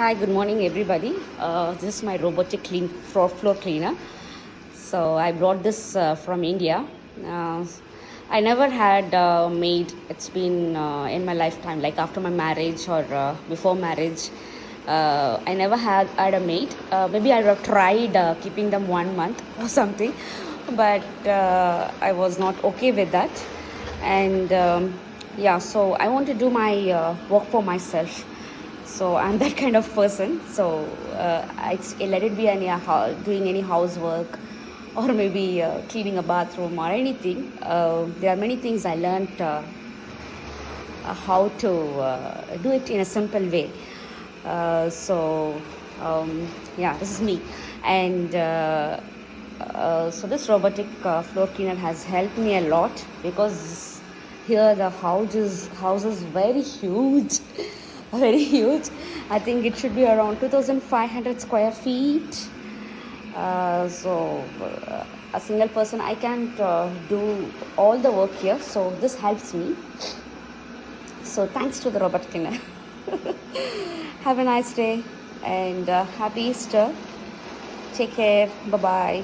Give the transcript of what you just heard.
Hi, good morning, everybody. This is my robotic floor cleaner. So I brought this from India. Uh, I never had maid. It's been in my lifetime, like after my marriage or before marriage. I never had a maid. Maybe I would have tried keeping them 1 month or something, but I was not okay with that. And yeah, so I want to do my work for myself, so I'm that kind of person. So let it be doing any housework, or maybe cleaning a bathroom or anything. There are many things I learned how to do it in a simple way. So yeah, this is me. And so this robotic floor cleaner has helped me a lot, because here the house is very huge. Very huge. I think it should be around 2,500 square feet. A single person, I can't do all the work here, so this helps me. So thanks to the robot cleaner. Have a nice day, and happy Easter. Take care. Bye bye.